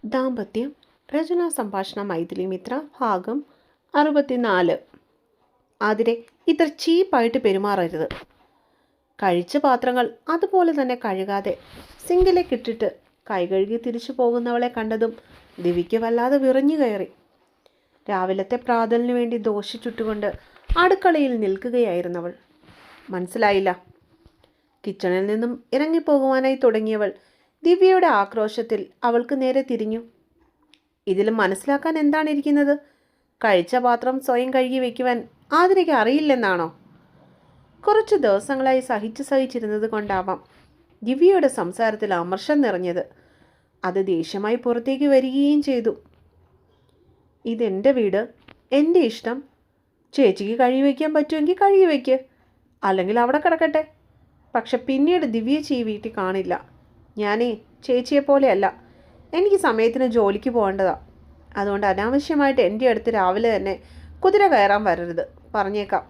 ദാമ്പത്യം രചനാ സംഭാഷണ മൈഥിലി മിത്ര ഭാഗം 64. അതിരെ ഇത്ര ചീപ്പായിട്ട് പെരുമാറരുത്. കഴിച്ച പാത്രങ്ങൾ അതുപോലെ തന്നെ കഴുകാതെ സിങ്കിലേക്ക് ഇട്ടിട്ട് കൈ കഴുകി തിരിച്ചു പോകുന്നവളെ കണ്ടതും ദിവ്യയ്ക്ക് വല്ലാതെ വിറഞ്ഞു കയറി. രാവിലത്തെ പ്രാതലിനു വേണ്ടി ദോശ ചുട്ടുകൊണ്ട് അടുക്കളയിൽ നിൽക്കുകയായിരുന്നവൾ. മനസ്സിലായില്ല. കിച്ചണിൽ നിന്നും ഇറങ്ങിപ്പോകുവാനായി തുടങ്ങിയവൾ ദിവ്യയുടെ ആക്രോശത്തിൽ അവൾക്ക് നേരെ തിരിഞ്ഞു. ഇതിലും മനസ്സിലാക്കാൻ എന്താണ് ഇരിക്കുന്നത്? കഴിച്ച പാത്രം സ്വയം കഴുകി വയ്ക്കുവാൻ ആതിരയ്ക്ക് അറിയില്ലെന്നാണോ? കുറച്ച് ദിവസങ്ങളായി സഹിച്ചിരുന്നത് കൊണ്ടാവാം ദിവ്യയുടെ സംസാരത്തിൽ അമർഷം നിറഞ്ഞത്. അത് ദേഷ്യമായി പുറത്തേക്ക് വരികയും ചെയ്തു. ഇതെൻ്റെ വീട്, എൻ്റെ ഇഷ്ടം. ചേച്ചിക്ക് കഴുകി വയ്ക്കാൻ പറ്റുമെങ്കിൽ കഴുകി വയ്ക്ക്, അല്ലെങ്കിൽ അവിടെ കിടക്കട്ടെ. പക്ഷെ പിന്നീട് ദിവ്യേച്ചി ഈ വീട്ടിൽ കാണില്ല. ഞാനേ ചേച്ചിയെപ്പോലെയല്ല. എനിക്ക് സമയത്തിന് ജോലിക്ക് പോകേണ്ടതാണ്. അതുകൊണ്ട് അനാവശ്യമായിട്ട് എൻ്റെ അടുത്ത് രാവിലെ തന്നെ കുതിര കയറാൻ വരരുത്, പറഞ്ഞേക്കാം.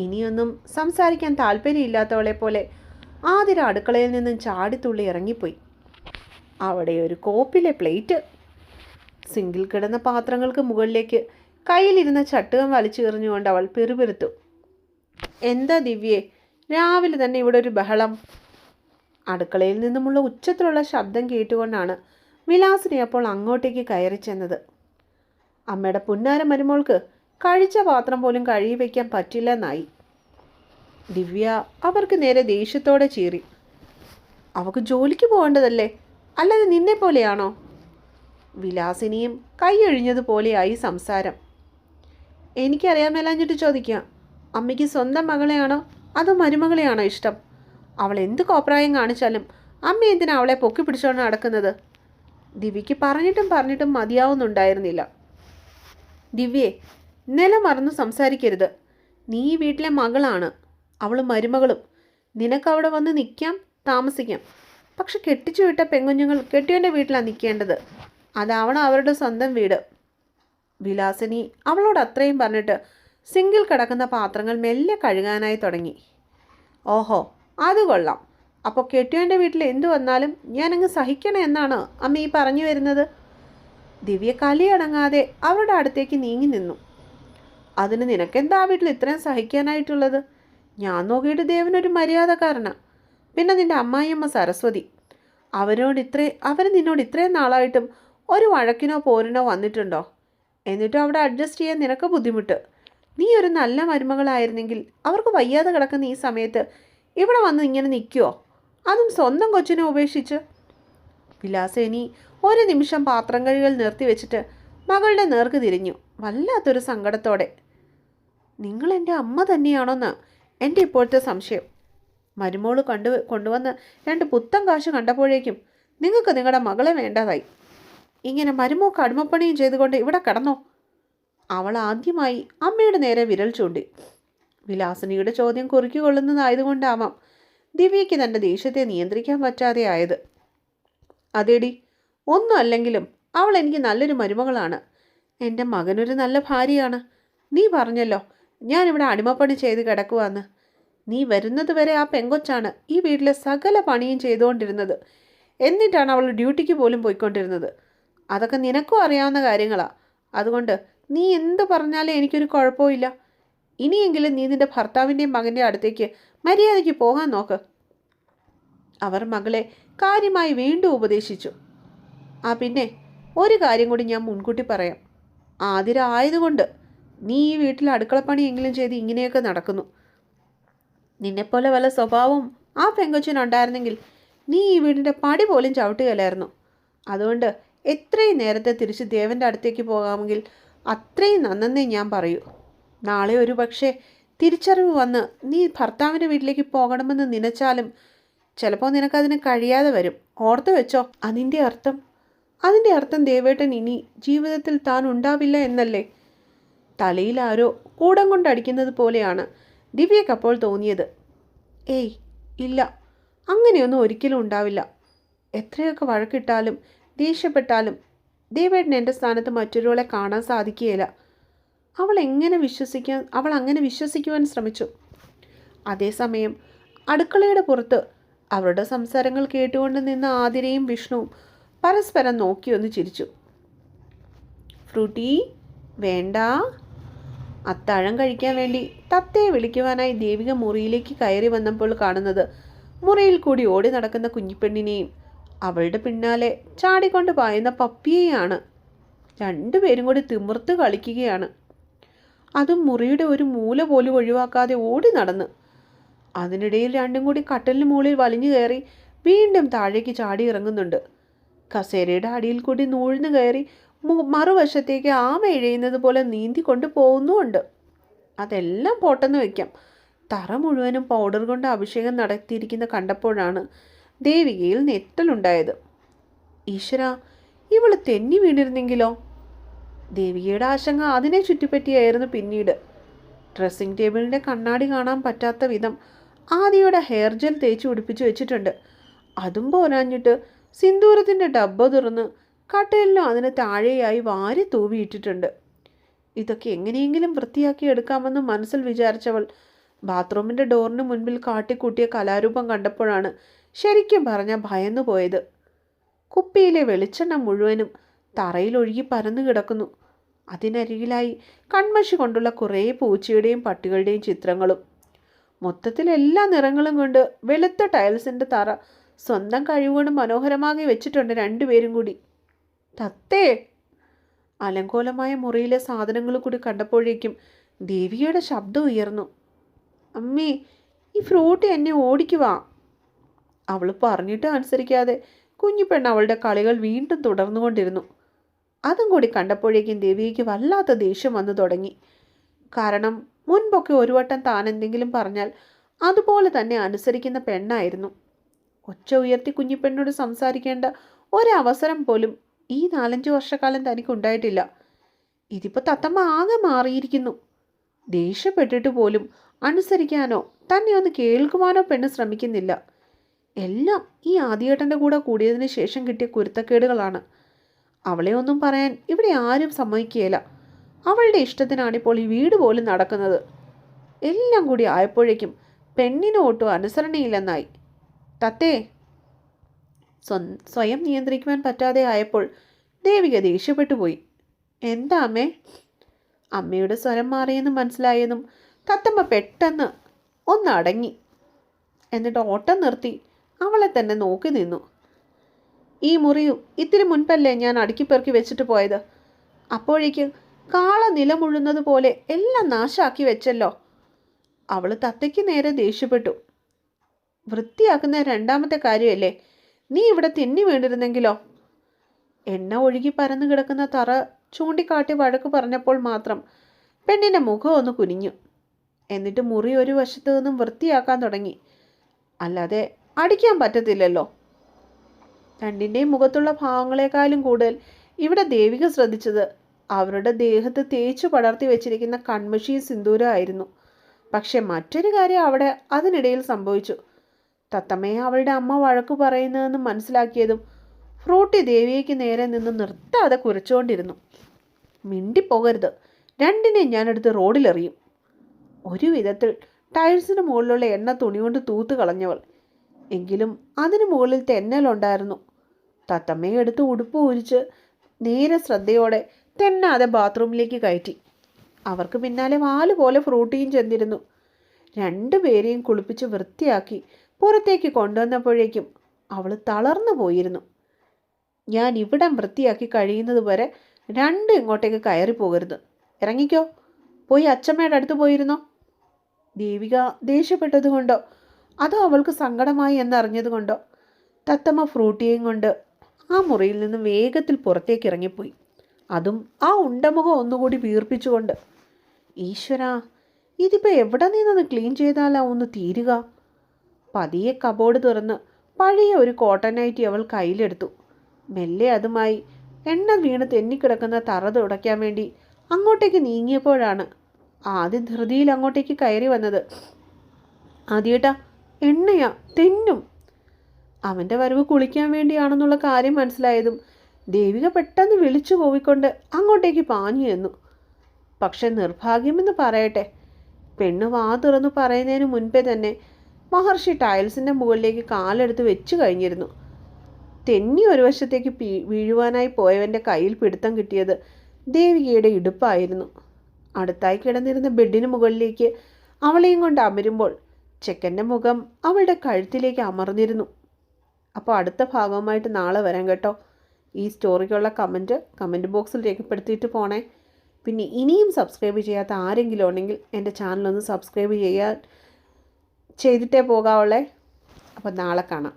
ഇനിയൊന്നും സംസാരിക്കാൻ താല്പര്യമില്ലാത്തവളെ പോലെ ആതിര അടുക്കളയിൽ നിന്നും ചാടിത്തുള്ളി ഇറങ്ങിപ്പോയി. അവിടെ ഒരു കോപ്പിലെ പ്ലേറ്റ്. സിങ്കിൽ കിടന്ന പാത്രങ്ങൾക്ക് മുകളിലേക്ക് കയ്യിലിരുന്ന ചട്ടുകം വലിച്ചെറിഞ്ഞുകൊണ്ട് അവൾ പിറുപിറുത്തു. എന്താ ദിവ്യേ, രാവിലെ തന്നെ ഇവിടെ ഒരു ബഹളം? അടുക്കളയിൽ നിന്നുമുള്ള ഉച്ചത്തിലുള്ള ശബ്ദം കേട്ടുകൊണ്ടാണ് വിലാസിനി അപ്പോൾ അങ്ങോട്ടേക്ക് കയറി ചെന്നത്. അമ്മയുടെ പുന്നാര മരുമോൾക്ക് കഴിച്ച പാത്രം പോലും കഴുകി വയ്ക്കാൻ പറ്റില്ലെന്നായി. ദിവ്യ അവർക്ക് നേരെ ദേഷ്യത്തോടെ ചീറി. അവൾക്ക് ജോലിക്ക് പോകേണ്ടതല്ലേ, അല്ലാതെ നിന്നെ പോലെയാണോ? വിലാസിനിയും കൈയൊഴിഞ്ഞതുപോലെയായി സംസാരം. എനിക്കറിയാൻ മേലാഞ്ഞിട്ട് ചോദിക്കാം, അമ്മയ്ക്ക് സ്വന്തം മകളെയാണോ അതോ മരുമകളെയാണോ ഇഷ്ടം? അവൾ എന്ത് കോപ്രായം കാണിച്ചാലും അമ്മ എന്തിനാ അവളെ പൊക്കി പിടിച്ചോണ്ട് നടക്കുന്നത്? ദിവ്യയ്ക്ക് പറഞ്ഞിട്ടും മതിയാവുന്നുണ്ടായിരുന്നില്ല. ദിവ്യേ, നില മറന്ന് സംസാരിക്കരുത്. നീ ഈ വീട്ടിലെ മകളാണ്, അവളും മരുമകളും. നിനക്കവിടെ വന്ന് നിൽക്കാം, താമസിക്കാം. പക്ഷെ കെട്ടിച്ചു വിട്ട പെങ്കുഞ്ഞുങ്ങൾ കെട്ടിയവൻ്റെ വീട്ടിലാണ് നിൽക്കേണ്ടത്. അതാവണം അവരുടെ സ്വന്തം വീട്. വിലാസിനി അവളോട് അത്രയും പറഞ്ഞിട്ട് സിങ്കിൽ കിടക്കുന്ന പാത്രങ്ങൾ മെല്ലെ കഴുകാനായി തുടങ്ങി. ഓഹോ, അത് കൊള്ളാം. അപ്പോൾ കെട്ടിയവൻ്റെ വീട്ടിൽ എന്തു വന്നാലും ഞാനങ്ങ് സഹിക്കണം എന്നാണ് അമ്മ ഈ പറഞ്ഞു വരുന്നത്? ദിവ്യ കലിയടങ്ങാതെ അവരുടെ അടുത്തേക്ക് നീങ്ങി നിന്നു. അതിന് നിനക്കെന്താ വീട്ടിൽ ഇത്രയും സഹിക്കാനായിട്ടുള്ളത്? ഞാൻ നോക്കിയിട്ട് ദേവനൊരു മര്യാദക്കാരനാ. പിന്നെ നിൻ്റെ അമ്മായിയമ്മ സരസ്വതി, അവർ നിന്നോട് ഇത്രയും നാളായിട്ടും ഒരു വഴക്കിനോ പോരിനോ വന്നിട്ടുണ്ടോ? എന്നിട്ടും അവിടെ അഡ്ജസ്റ്റ് ചെയ്യാൻ നിനക്ക് ബുദ്ധിമുട്ട്. നീ ഒരു നല്ല മരുമകളായിരുന്നെങ്കിൽ അവർക്ക് വയ്യാതെ കിടക്കുന്ന ഈ സമയത്ത് ഇവിടെ വന്ന് ഇങ്ങനെ നിൽക്കുമോ? അതും സ്വന്തം കൊച്ചിനെ ഉപേക്ഷിച്ച്. വിലാസിനി ഒരു നിമിഷം പാത്രം കഴുകൽ നിർത്തി വെച്ചിട്ട് മകളുടെ നേർക്ക് തിരിഞ്ഞു, വല്ലാത്തൊരു സങ്കടത്തോടെ. നിങ്ങൾ എൻ്റെ അമ്മ തന്നെയാണോന്ന് എൻ്റെ ഇപ്പോഴത്തെ സംശയം. മരുമോള് കൊണ്ടുവന്ന് 2 പുത്തൻ കാശ് കണ്ടപ്പോഴേക്കും നിങ്ങൾക്ക് നിങ്ങളുടെ മകളെ വേണ്ടതായി. ഇങ്ങനെ മരുമോക്ക് അടിമപ്പണിയും ചെയ്തുകൊണ്ട് ഇവിടെ കിടന്നോ? അവൾ ആദ്യമായി അമ്മയുടെ നേരെ വിരൽ ചൂണ്ടി. വിലാസിനിയുടെ ചോദ്യം കുറുക്കിക്കൊള്ളുന്നതായതുകൊണ്ടാവാം ദിവ്യയ്ക്ക് തൻ്റെ ദേഷ്യത്തെ നിയന്ത്രിക്കാൻ പറ്റാതെ ആയത്. അതേടി, ഒന്നും അല്ലെങ്കിലും അവൾ എനിക്ക് നല്ലൊരു മരുമകളാണ്. എൻ്റെ മകനൊരു നല്ല ഭാര്യയാണ്. നീ പറഞ്ഞല്ലോ ഞാനിവിടെ അടിമപ്പണി ചെയ്ത് കിടക്കുവാന്ന്. നീ വരുന്നത് വരെ ആ പെങ്കൊച്ചാണ് ഈ വീട്ടിലെ സകല പണിയും ചെയ്തുകൊണ്ടിരുന്നത്. എന്നിട്ടാണ് അവൾ ഡ്യൂട്ടിക്ക് പോലും പോയിക്കൊണ്ടിരുന്നത്. അതൊക്കെ നിനക്കും അറിയാവുന്ന കാര്യങ്ങളാണ്. അതുകൊണ്ട് നീ എന്ത് പറഞ്ഞാലും എനിക്കൊരു കുഴപ്പമില്ല. ഇനിയെങ്കിലും നീ നിൻ്റെ ഭർത്താവിൻ്റെയും മകൻ്റെ അടുത്തേക്ക് മര്യാദയ്ക്ക് പോകാൻ നോക്ക്. അവർ മകളെ കാര്യമായി വീണ്ടും ഉപദേശിച്ചു. പിന്നെ ഒരു കാര്യം കൂടി ഞാൻ മുൻകൂട്ടി പറയാം. ആതിര ആയതുകൊണ്ട് നീ ഈ വീട്ടിൽ അടുക്കളപ്പണിയെങ്കിലും ചെയ്ത് ഇങ്ങനെയൊക്കെ നടക്കുന്നു. നിന്നെപ്പോലെ വല്ല സ്വഭാവവും ആ പെങ്കൊച്ചിനുണ്ടായിരുന്നെങ്കിൽ നീ ഈ വീടിൻ്റെ പടി പോലും ചവിട്ടുകയില്ലായിരുന്നു. അതുകൊണ്ട് എത്രയും നേരത്തെ തിരിച്ച് ദേവൻ്റെ അടുത്തേക്ക് പോകാമെങ്കിൽ അത്രയും നന്നേ ഞാൻ പറയൂ. നാളെ ഒരു പക്ഷേ തിരിച്ചറിവ് വന്ന് നീ ഭർത്താവിൻ്റെ വീട്ടിലേക്ക് പോകണമെന്ന് നനച്ചാലും ചിലപ്പോൾ നിനക്കതിന് കഴിയാതെ വരും. ഓർത്തു വെച്ചോ. അതിൻ്റെ അർത്ഥം ദേവേട്ടൻ ഇനി ജീവിതത്തിൽ താൻ ഉണ്ടാവില്ല എന്നല്ലേ? തലയിൽ ആരോ കൂടം കൊണ്ടടിക്കുന്നത് പോലെയാണ് ദിവ്യക്കപ്പോൾ തോന്നിയത്. ഏയ് ഇല്ല, അങ്ങനെയൊന്നും ഒരിക്കലും ഉണ്ടാവില്ല. എത്രയൊക്കെ വഴക്കിട്ടാലും ദേഷ്യപ്പെട്ടാലും ദേവേട്ടൻ എൻ്റെ സ്ഥാനത്ത് മറ്റൊരാളെ കാണാൻ സാധിക്കുകയില്ല. അവൾ അങ്ങനെ വിശ്വസിക്കുവാൻ ശ്രമിച്ചു. അതേസമയം അടുക്കളയുടെ പുറത്ത് അവരുടെ സംസാരങ്ങൾ കേട്ടുകൊണ്ട് നിന്ന ആതിരയും വിഷ്ണുവും പരസ്പരം നോക്കിയൊന്ന് ചിരിച്ചു. ഫ്രൂട്ടി വേണ്ട. അത്താഴം കഴിക്കാൻ വേണ്ടി തത്തയെ വിളിക്കുവാനായി ദേവിക മുറിയിലേക്ക് കയറി വന്നപ്പോൾ കാണുന്നത് മുറിയിൽ കൂടി ഓടി നടക്കുന്ന കുഞ്ഞിപ്പെണ്ണിനെയും അവളുടെ പിന്നാലെ ചാടിക്കൊണ്ട് പായുന്ന പപ്പിയെയാണ്. രണ്ടുപേരും കൂടി തിമിർത്ത് കളിക്കുകയാണ്. അതും മുറിയുടെ ഒരു മൂല പോലും ഒഴിവാക്കാതെ ഓടി നടന്ന്. അതിനിടയിൽ രണ്ടും കൂടി കട്ടലിന് മുകളിൽ വലിഞ്ഞു കയറി വീണ്ടും താഴേക്ക് ചാടി ഇറങ്ങുന്നുണ്ട്. കസേരയുടെ അടിയിൽ കൂടി നൂഴ്ന്നു കയറി മറുവശത്തേക്ക് ആമ എഴയുന്നത് പോലെ നീന്തി കൊണ്ട് പോകുന്നുമുണ്ട്. അതെല്ലാം പോട്ടെന്ന് വയ്ക്കാം. തറ മുഴുവനും പൗഡർ കൊണ്ട് അഭിഷേകം നടത്തിയിരിക്കുന്ന കണ്ടപ്പോഴാണ് ദേവികയിൽ നെറ്റലുണ്ടായത്. ഈശ്വര, ഇവള് തെന്നി വീണിരുന്നെങ്കിലോ? ദേവികയുടെ ആശങ്ക അതിനെ ചുറ്റിപ്പറ്റിയായിരുന്നു. പിന്നീട് ഡ്രസ്സിംഗ് ടേബിളിൻ്റെ കണ്ണാടി കാണാൻ പറ്റാത്ത വിധം ആദിയുടെ ഹെയർ ജെൽ തേച്ച് പിടിപ്പിച്ച് വെച്ചിട്ടുണ്ട്. അതും പോരാഞ്ഞിട്ട് സിന്ദൂരത്തിൻ്റെ ഡബ്ബ തുറന്ന് കട്ടലിലും അതിന് താഴെയായി വാരി തൂവിയിട്ടിട്ടുണ്ട്. ഇതൊക്കെ എങ്ങനെയെങ്കിലും വൃത്തിയാക്കി എടുക്കാമെന്ന് മനസ്സിൽ വിചാരിച്ചവൾ ബാത്റൂമിൻ്റെ ഡോറിന് മുൻപിൽ കാട്ടിക്കൂട്ടിയ കലാരൂപം കണ്ടപ്പോഴാണ് ശരിക്കും പറഞ്ഞ ഭയന്നു പോയത്. കുപ്പിയിലെ വെളിച്ചെണ്ണ മുഴുവനും തറയിലൊഴുകി പരന്നു കിടക്കുന്നു. അതിനരികിലായി കൺമഷി കൊണ്ടുള്ള കുറേ പൂച്ചയുടെയും പട്ടികളുടെയും ചിത്രങ്ങളും. മൊത്തത്തിൽ എല്ലാ നിറങ്ങളും കൊണ്ട് വെളുത്ത ടൈൽസിൻ്റെ തറ സ്വന്തം കഴിവുകൊണ്ട് മനോഹരമാക്കി വെച്ചിട്ടുണ്ട് രണ്ടുപേരും കൂടി. തത്തേ! അലങ്കോലമായ മുറിയിലെ സാധനങ്ങൾ കൂടി കണ്ടപ്പോഴേക്കും ദേവിയുടെ ശബ്ദം ഉയർന്നു. അമ്മേ, ഈ ഫ്രൂട്ടി എന്നെ ഓടിക്കുവാ. അവൾ പറഞ്ഞിട്ട് അനുസരിക്കാതെ കുഞ്ഞിപ്പെണ്ണ് അവളുടെ കളികൾ വീണ്ടും തുടർന്നുകൊണ്ടിരുന്നു. അതും കൂടി കണ്ടപ്പോഴേക്കും ദേവിക്ക് വല്ലാത്ത ദേഷ്യം വന്നു തുടങ്ങി. കാരണം മുൻപൊക്കെ ഒരു വട്ടം താൻ എന്തെങ്കിലും പറഞ്ഞാൽ അതുപോലെ തന്നെ അനുസരിക്കുന്ന പെണ്ണായിരുന്നു. ഒച്ച ഉയർത്തി കുഞ്ഞിപ്പെണ്ണോട് സംസാരിക്കേണ്ട ഒരവസരം പോലും ഈ 4-5 വർഷക്കാലം തനിക്കുണ്ടായിട്ടില്ല. ഇതിപ്പോൾ തത്തമ്മ ആകെ മാറിയിരിക്കുന്നു. ദേഷ്യപ്പെട്ടിട്ട് പോലും അനുസരിക്കാനോ തന്നെ ഒന്ന് കേൾക്കുവാനോ പെണ്ണ് ശ്രമിക്കുന്നില്ല. എല്ലാം ഈ ആദിയേട്ടൻ്റെ കൂടെ കൂടിയതിന് ശേഷം കിട്ടിയ കുരുത്തക്കേടുകളാണ്. അവളെ ഒന്നും പറയാൻ ഇവിടെ ആരും സമ്മതിക്കുകയില്ല. അവളുടെ ഇഷ്ടത്തിനാണിപ്പോൾ ഈ വീട് പോലും നടക്കുന്നത്. എല്ലാം കൂടി ആയപ്പോഴേക്കും പെണ്ണിന് ഒട്ടും അനുസരണയില്ലെന്നായി. തത്തേ! സ്വയം നിയന്ത്രിക്കുവാൻ പറ്റാതെ ആയപ്പോൾ ദേവിക ദേഷ്യപ്പെട്ടു പോയി. എന്താ അമ്മേ? അമ്മയുടെ സ്വരം മാറിയെന്നും മനസ്സിലായെന്നും തത്തമ്മ പെട്ടെന്ന് ഒന്നടങ്ങി. എന്നിട്ട് ഓട്ടം നിർത്തി അവളെ തന്നെ നോക്കി നിന്നു. ഈ മുറിയും ഇത്തിരി മുൻപല്ലേ ഞാൻ അടുക്കിപ്പെറുക്കി വെച്ചിട്ട് പോയത്? അപ്പോഴേക്കും കാള നിലമുഴുന്നത് പോലെ എല്ലാം നാശാക്കി വെച്ചല്ലോ. അവൾ തത്തയ്ക്ക് നേരെ ദേഷ്യപ്പെട്ടു. വൃത്തിയാക്കുന്ന രണ്ടാമത്തെ കാര്യമല്ലേ, നീ ഇവിടെ തിന്നി വീണിരുന്നെങ്കിലോ? എണ്ണ ഒഴുകി പരന്നു കിടക്കുന്ന തറ ചൂണ്ടിക്കാട്ടി വഴക്ക് പറഞ്ഞപ്പോൾ മാത്രം പെണ്ണിൻ്റെ മുഖം ഒന്ന് കുനിഞ്ഞു. എന്നിട്ട് മുറി ഒരു വശത്തു നിന്നും വൃത്തിയാക്കാൻ തുടങ്ങി. അല്ലാതെ അടിക്കാൻ പറ്റത്തില്ലല്ലോ. രണ്ടിൻ്റെയും മുഖത്തുള്ള ഭാവങ്ങളെക്കാളും കൂടുതൽ ഇവിടെ ദേവിക ശ്രദ്ധിച്ചത് അവരുടെ ദേഹത്ത് തേച്ചു പടർത്തി വെച്ചിരിക്കുന്ന കൺമഷിയും സിന്ദൂരമായിരുന്നു. പക്ഷെ മറ്റൊരു കാര്യം അവിടെ അതിനിടയിൽ സംഭവിച്ചു. തത്തമ്മയെ അവളുടെ അമ്മ വഴക്കു പറയുന്നതെന്ന് മനസ്സിലാക്കിയതും ഫ്രൂട്ടി ദേവിയേക്ക് നേരെ നിന്ന് നിർത്താതെ കുരച്ചുകൊണ്ടിരുന്നു. മിണ്ടിപ്പോകരുത്, രണ്ടിനെയും ഞാനെടുത്ത് റോഡിലെറിയും. ഒരു വിധത്തിൽ ടൈൽസിന് മുകളിലുള്ള എണ്ണ തുണി കൊണ്ട് തൂത്ത് കളഞ്ഞവൾ. എങ്കിലും അതിനു മുകളിൽ തെന്നലുണ്ടായിരുന്നു. തത്തമ്മയെ എടുത്ത് ഉടുപ്പ് ഊരിച്ച് നേരെ ശ്രദ്ധയോടെ തെന്നാതെ ബാത്റൂമിലേക്ക് കയറ്റി. അവർക്ക് പിന്നാലെ വാല് പോലെ ഫ്രൂട്ടിയും ചെന്നിരുന്നു. രണ്ടുപേരെയും കുളിപ്പിച്ച് വൃത്തിയാക്കി പുറത്തേക്ക് കൊണ്ടുവന്നപ്പോഴേക്കും അവൾ തളർന്നു പോയിരുന്നു. ഞാൻ ഇവിടം വൃത്തിയാക്കി കഴിയുന്നത് വരെ രണ്ടും ഇങ്ങോട്ടേക്ക് കയറി പോകരുത്. ഇറങ്ങിക്കോ, പോയി അച്ഛമ്മയുടെ അടുത്ത് പോയിരുന്നോ. ദേവിക ദേഷ്യപ്പെട്ടതുകൊണ്ടോ അതോ അവൾക്ക് സങ്കടമായി എന്നറിഞ്ഞതുകൊണ്ടോ തത്തമ്മ ഫ്രൂട്ടിയെയും കൊണ്ട് ആ മുറിയിൽ നിന്ന് വേഗത്തിൽ പുറത്തേക്ക് ഇറങ്ങിപ്പോയി. അതും ആ ഉണ്ടമുഖം ഒന്നുകൂടി വീർപ്പിച്ചുകൊണ്ട്. ഈശ്വര, ഇതിപ്പോൾ എവിടെ നിന്നൊന്ന് ക്ലീൻ ചെയ്താലാ ഒന്ന് തീരുക? പതിയെ കബോർഡ് തുറന്ന് പഴയ ഒരു കോട്ടൺ നൈറ്റി അവൾ കയ്യിലെടുത്തു. മെല്ലെ അതുമായി എണ്ണ വീണ് തെന്നിക്കിടക്കുന്ന തറ തുടയ്ക്കാൻ വേണ്ടി അങ്ങോട്ടേക്ക് നീങ്ങിയപ്പോഴാണ് ആദ്യം ധൃതിയിൽ അങ്ങോട്ടേക്ക് കയറി വന്നത്. ആദ്യേട്ടാ, എണ്ണയാ, തെന്നും. അവൻ്റെ വരവ് കുളിക്കാൻ വേണ്ടിയാണെന്നുള്ള കാര്യം മനസ്സിലായതും ദേവിക പെട്ടെന്ന് വിളിച്ചു പോയിക്കൊണ്ട് അങ്ങോട്ടേക്ക് പാഞ്ഞു എന്നു. പക്ഷെ നിർഭാഗ്യമെന്ന് പറയട്ടെ, പെണ്ണ് വാ തുറന്നു പറയുന്നതിന് മുൻപേ തന്നെ മഹർഷി ടൈൽസിൻ്റെ മുകളിലേക്ക് കാലെടുത്ത് വെച്ചു കഴിഞ്ഞിരുന്നു. തെന്നി ഒരു വശത്തേക്ക് വീഴുവാനായി പോയവൻ്റെ കയ്യിൽ പിടുത്തം കിട്ടിയത് ദേവികയുടെ ഇടുപ്പായിരുന്നു. അടുത്തായി കിടന്നിരുന്ന ബെഡിന് മുകളിലേക്ക് അവളെയും കൊണ്ട് അമരുമ്പോൾ ചെക്കൻ്റെ മുഖം അവളുടെ കഴുത്തിലേക്ക് അമർന്നിരുന്നു. അപ്പോൾ അടുത്ത ഭാഗവുമായിട്ട് നാളെ വരാം കേട്ടോ. ഈ സ്റ്റോറിക്കുള്ള കമൻറ്റ് ബോക്സിൽ രേഖപ്പെടുത്തിയിട്ട് പോണേ. പിന്നെ ഇനിയും സബ്സ്ക്രൈബ് ചെയ്യാത്ത ആരെങ്കിലും ഉണ്ടെങ്കിൽ എൻ്റെ ചാനലൊന്ന് സബ്സ്ക്രൈബ് ചെയ്തിട്ടേ പോകാവുള്ളേ. അപ്പോൾ നാളെ കാണാം.